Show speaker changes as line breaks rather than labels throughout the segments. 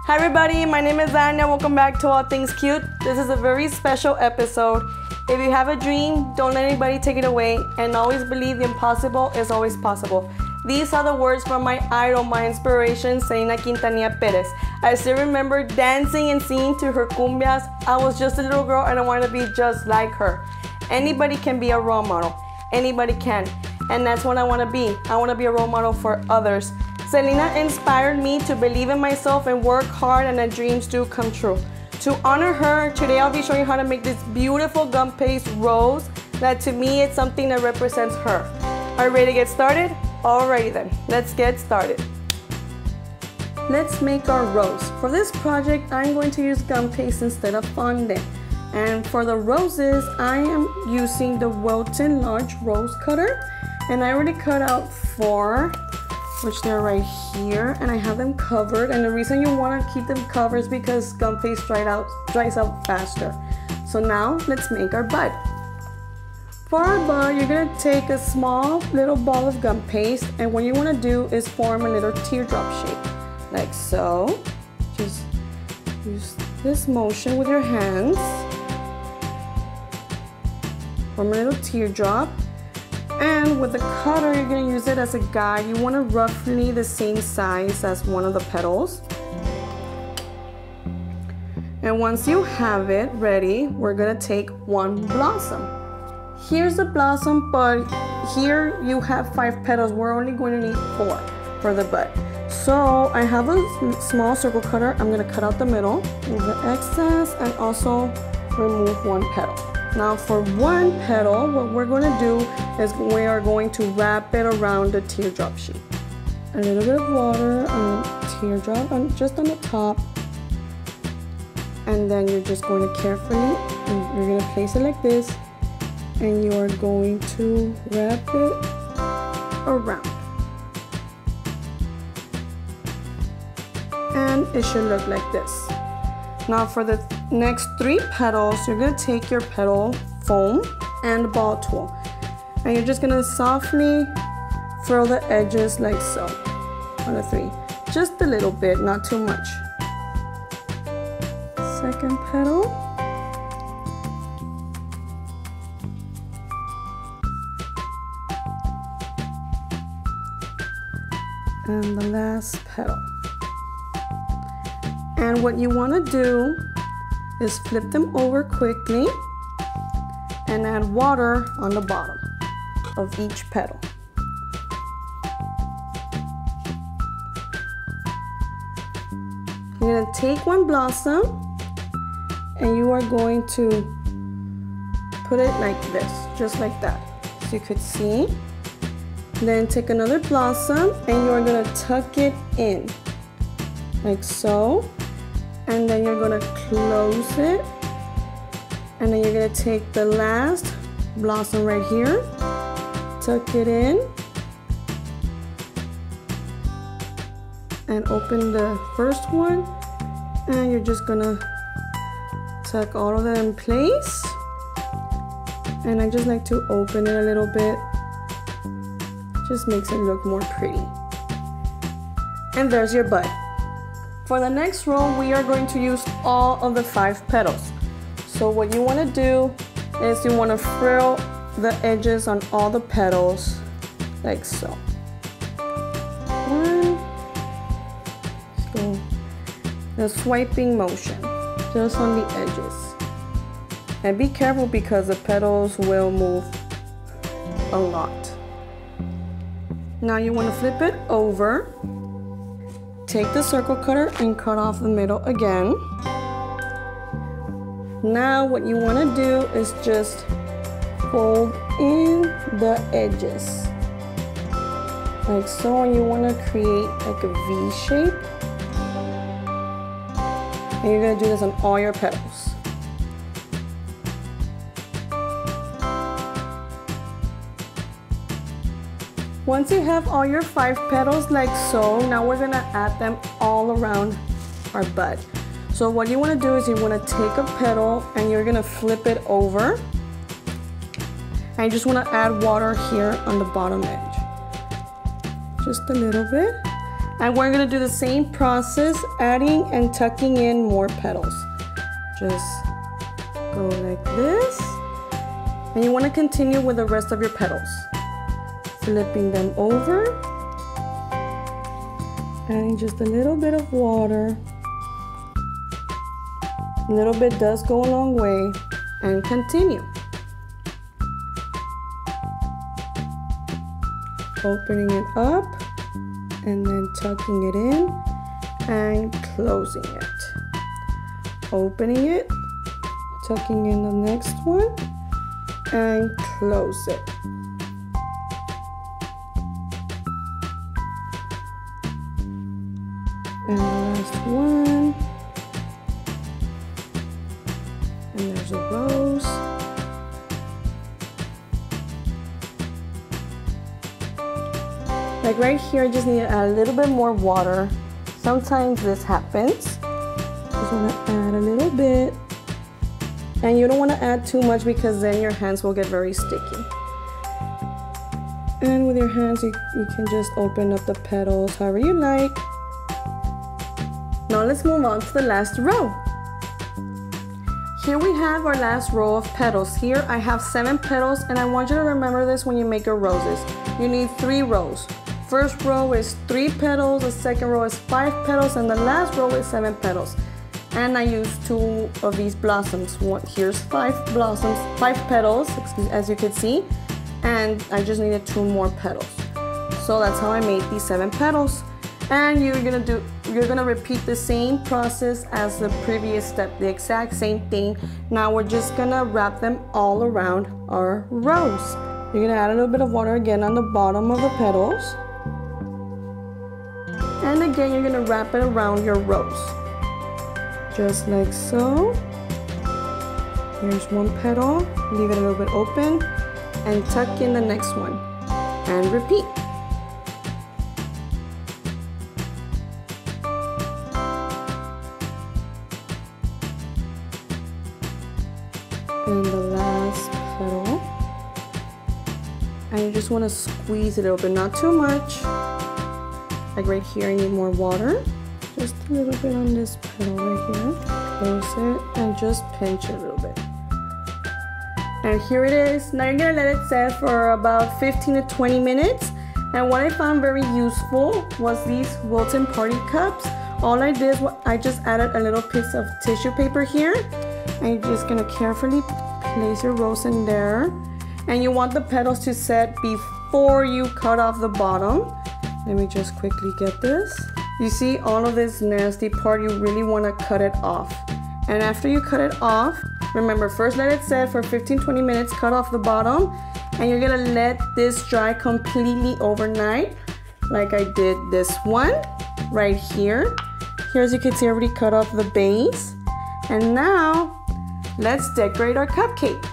Hi everybody, my name is Anya. Welcome back to All Things Cute. This is a very special episode. If you have a dream, don't let anybody take it away, and always believe the impossible is always possible. These are the words from my idol, my inspiration, Selena Quintanilla Perez. I still remember dancing and singing to her cumbias. I was just a little girl and I wanted to be just like her. Anybody can be a role model. Anybody can. And that's what I want to be. I want to be a role model for others. Selena inspired me to believe in myself and work hard, and that dreams do come true. To honor her, today I'll be showing you how to make this beautiful Gumpaste rose that to me it's something that represents her. Are you ready to get started? Alrighty then, let's get started. Let's make our rose. For this project, I'm going to use Gumpaste instead of fondant. And for the roses, I am using the Wilton Large Rose Cutter. And I already cut out 4, which they're right here, and I have them covered. And the reason you want to keep them covered is because Gumpaste dries out faster. So now let's make our bud. For our bud, you're gonna take a small little ball of Gumpaste, and what you want to do is form a little teardrop shape, like so. Just use this motion with your hands. Form a little teardrop. And with the cutter, you're going to use it as a guide. You want to roughly the same size as one of the petals. And once you have it ready, we're going to take one blossom. Here's the blossom, but here you have 5 petals. We're only going to need 4 for the bud. So I have a small circle cutter. I'm going to cut out the middle, remove the excess, and also remove 1 petal. Now for 1 petal, what we're going to do is we are going to wrap it around the teardrop sheet. A little bit of water on the teardrop, just on the top. And then you're just going to carefully, you're going to place it like this. And you are going to wrap it around. And it should look like this. Now for the next 3 petals, you're going to take your petal foam and ball tool. And you're just going to softly furl the edges like so on the 3. Just a little bit, not too much. Second petal. And the last petal. And what you want to do is flip them over quickly and add water on the bottom of each petal. You're going to take 1 blossom and you are going to put it like this, just like that, so you could see. Then take another blossom and you are going to tuck it in like so. And then you're going to close it, and then you're going to take the last blossom right here, tuck it in, and open the first one, and you're just going to tuck all of them in place. And I just like to open it a little bit, just makes it look more pretty. And there's your bud. For the next row, we are going to use all of the 5 petals. So what you want to do is you want to frill the edges on all the petals like so. 1, let's go, the swiping motion, just on the edges. And be careful because the petals will move a lot. Now you want to flip it over. Take the circle cutter and cut off the middle again. Now what you want to do is just fold in the edges like so, and you want to create like a V shape. And you're going to do this on all your petals. Once you have all your 5 petals like so, now we're going to add them all around our bud. So what you want to do is you want to take a petal and you're going to flip it over. And you just want to add water here on the bottom edge. Just a little bit. And we're gonna do the same process, adding and tucking in more petals. Just go like this. And you wanna continue with the rest of your petals. Flipping them over. Adding just a little bit of water. A little bit does go a long way. And continue. Opening it up and then tucking it in and closing it. Opening it, tucking in the next one and close it. And the last one. And there's a rose. Like right here, I just need to add a little bit more water. Sometimes this happens. Just want to add a little bit. And you don't want to add too much because then your hands will get very sticky. And with your hands, you can just open up the petals however you like. Now let's move on to the last row. Here we have our last row of petals. Here I have 7 petals, and I want you to remember this when you make your roses. You need 3 rows. First row is 3 petals, the second row is 5 petals, and the last row is 7 petals. And I used 2 of these blossoms. Here's 5 blossoms, 5 petals, as you can see, and I just needed 2 more petals. So that's how I made these 7 petals. And you're gonna repeat the same process as the previous step, the exact same thing. Now we're just gonna wrap them all around our rose. You're gonna add a little bit of water again on the bottom of the petals. And again, you're gonna wrap it around your rose. Just like so. Here's one petal, leave it a little bit open, and tuck in the next one, and repeat. And the last petal. And you just want to squeeze it a little bit, not too much. Like right here, I need more water. Just a little bit on this petal right here. Close it and just pinch it a little bit. And here it is. Now you're gonna let it set for about 15 to 20 minutes. And what I found very useful was these Wilton party cups. All I did was I just added a little piece of tissue paper here. And you're just gonna carefully place your rose in there. And you want the petals to set before you cut off the bottom. Let me just quickly get this. You see all of this nasty part, you really want to cut it off. And after you cut it off, remember, first let it set for 15-20 minutes, cut off the bottom, and you're gonna let this dry completely overnight, like I did this one right here. Here, as you can see, I already cut off the base. And now, let's decorate our cupcake.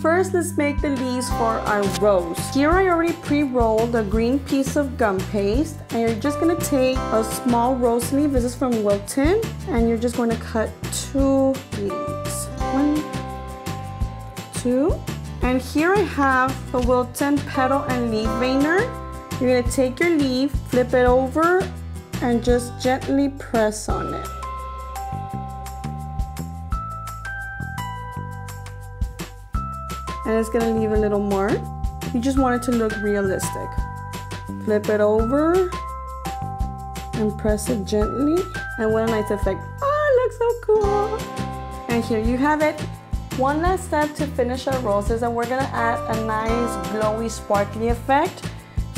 First, let's make the leaves for our rose. Here I already pre-rolled a green piece of gum paste, and you're just gonna take a small rose leaf. This is from Wilton, and you're just going to cut 2 leaves. 1, 2. And here I have the Wilton petal and leaf veiner. You're gonna take your leaf, flip it over, and just gently press on it. And it's gonna leave a little mark. You just want it to look realistic. Flip it over and press it gently. And what a nice effect. Oh, it looks so cool. And here you have it. One last step to finish our roses, and we're gonna add a nice glowy sparkly effect.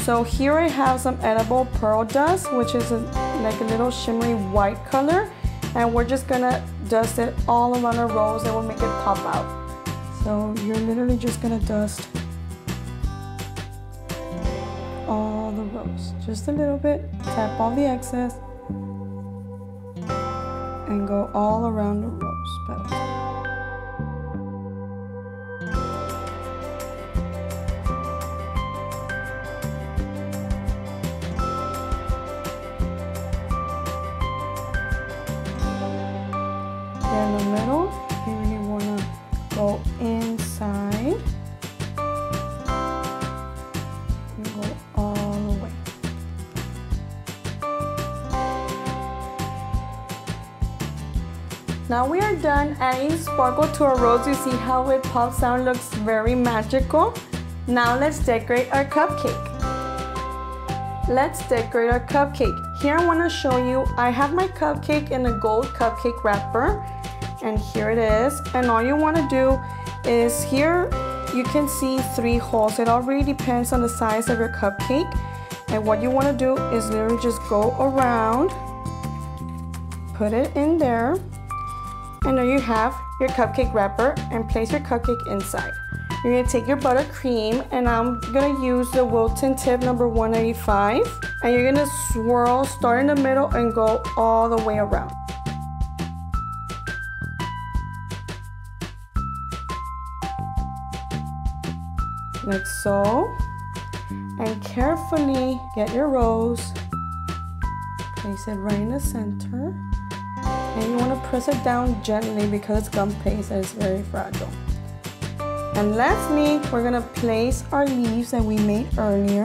So here I have some edible pearl dust, which is like a little shimmery white color. And we're just gonna dust it all around our rose and we'll make it pop out. So you're literally just gonna dust all the rose. Just a little bit, tap all the excess, and go all around the rose petals. In the middle, you really wanna go inside and go all the way. Now we are done adding sparkle to our rose. You see how it pops out, looks very magical. Now let's decorate our cupcake. Let's decorate our cupcake. Here I want to show you, I have my cupcake in a gold cupcake wrapper. And here it is. And all you want to do is here you can see 3 holes. It all really depends on the size of your cupcake. And what you want to do is literally just go around, put it in there, and there you have your cupcake wrapper, and place your cupcake inside. You're going to take your buttercream, and I'm going to use the Wilton tip number 185, and you're going to swirl, start in the middle and go all the way around. Like so. And carefully get your rose, place it right in the center, and you want to press it down gently because it's gum paste and it's very fragile. And lastly, we're going to place our leaves that we made earlier.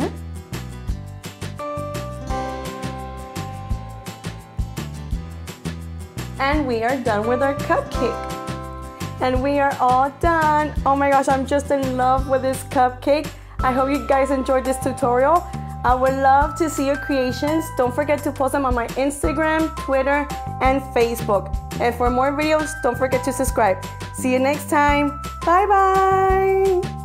And we are done with our cupcake. And we are all done. Oh my gosh, I'm just in love with this cupcake. I hope you guys enjoyed this tutorial. I would love to see your creations. Don't forget to post them on my Instagram, Twitter, and Facebook. And for more videos, don't forget to subscribe. See you next time. Bye bye.